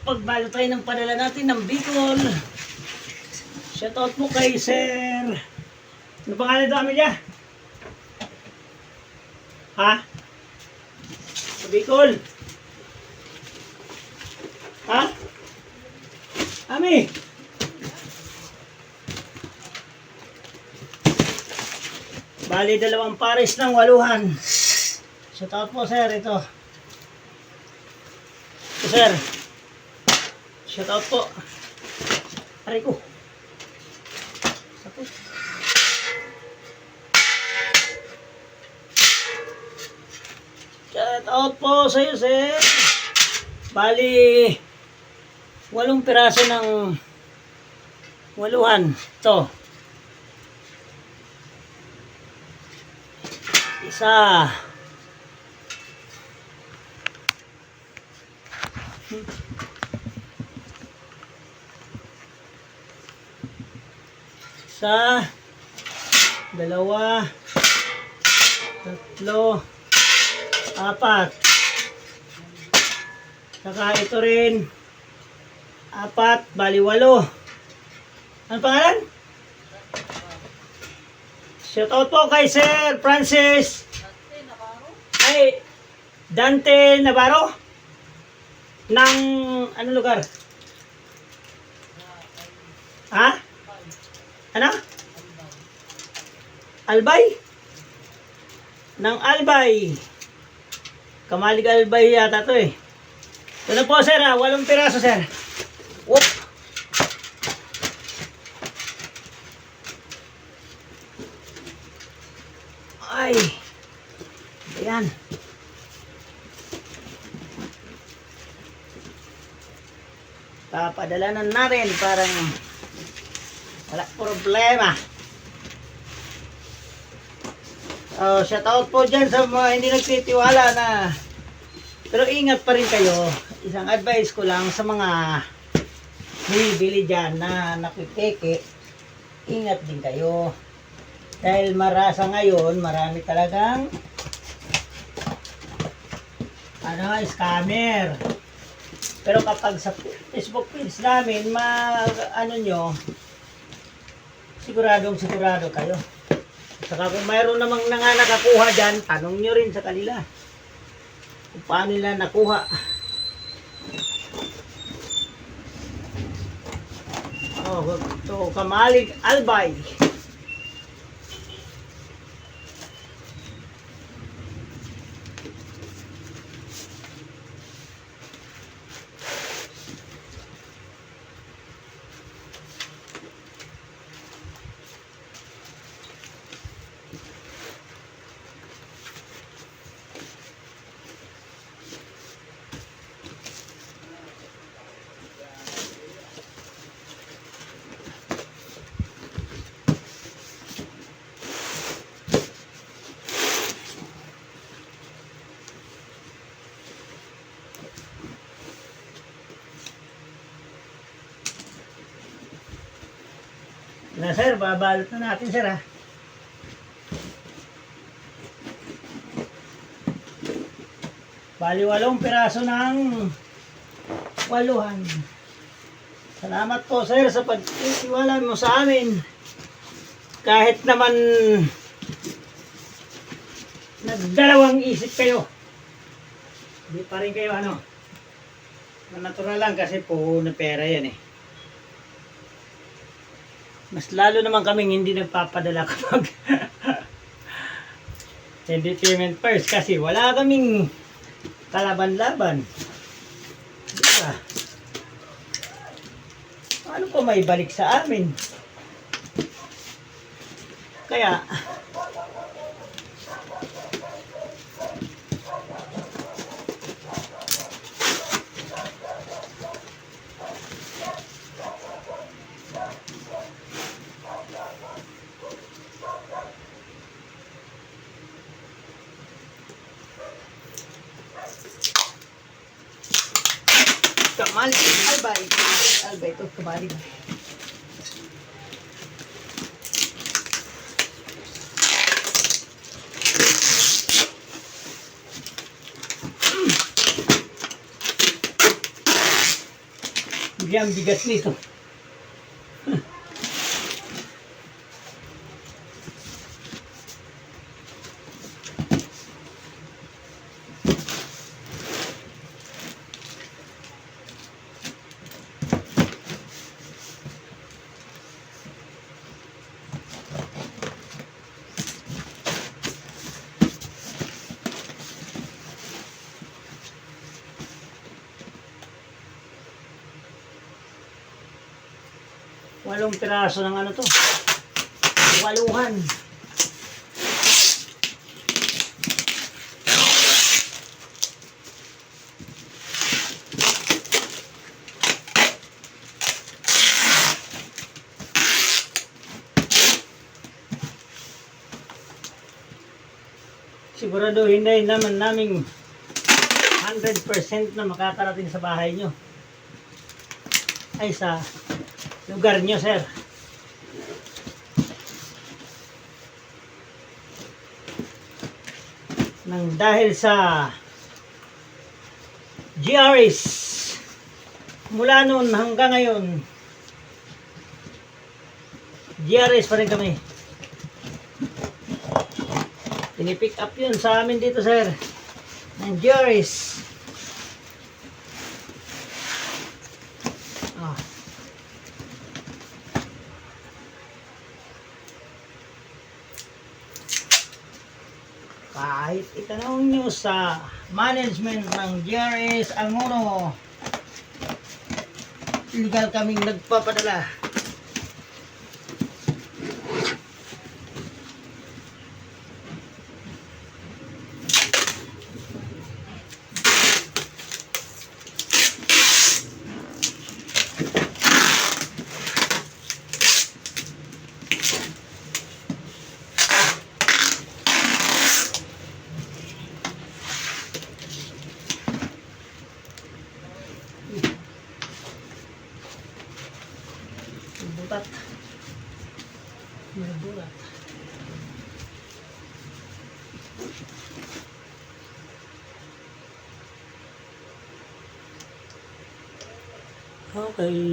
Pagbalo tayo ng padala natin ng Bicol. Shoutout mo kay Sir. Ano pangalan ito, Amelia? Ha? Sa Bicol? Ha? Ami? Bali, 2 pares ng 8. Shoutout po, sir. Ito. Ito, sir. Shoutout po. Aray ko. Sakit. Shoutout po sa iyo, sir. Bali, 8 piraso ng 8. Ito. Isa. Isa. 2. 3. 4. Saka ito rin. 4. Bali 8. Ano pangalan? Shoutout po kay Sir Francis. Ay, Dante Navarro. Ng ano lugar? Ha? Ano? Albay? Ng Albay. Kamalig Albay yata to eh. Ito na po, sir, 8 piraso, sir. Whoop. Ay. Ayan. Papadalanan na rin parang wala problema. Shoutout po dyan sa mga hindi nagtitiwala na, pero ingat pa rin kayo. Isang advice ko lang sa mga bibili dyan na nakipeke, ingat din kayo. Dahil marasa ngayon, marami talagang scammer. Pero kapag sa Facebook page namin, sigurado kayo. Saka kung mayroon namang nakakuha dyan, tanong nyo rin sa kanila kung paano nila nakuha. So, Kamalig Albay. Na sir, babalot na natin, sir, ha. Bali 8 piraso ng 8. Salamat po, sir, sa pagtitiwala mo sa amin. Kahit naman nagdalawang isip kayo, hindi pa rin kayo natural lang kasi po na pera yan eh. Mas lalo naman kaming hindi nagpapadala kapag hindi payment first kasi wala kaming kalaban-laban. Diba? Ano pa may balik sa amin? Kaya Kamalig Albay ito, Kamalig. Hindi ang bigat nito. Walong piraso ng ano to. Waluhan. Siguraduhin na naman naming 100% na makakarating sa bahay nyo. Ay, sa lugar nyo, sir. Nang dahil sa GRS, mula noon hanggang ngayon, GRS pa rin kami. Pinipick up yun sa amin dito, sir, ng GRS. Ah. Kahit itanong nyo sa management ng GRS Almoro, legal kaming nagpapadala. Butat. Bulat. Okay.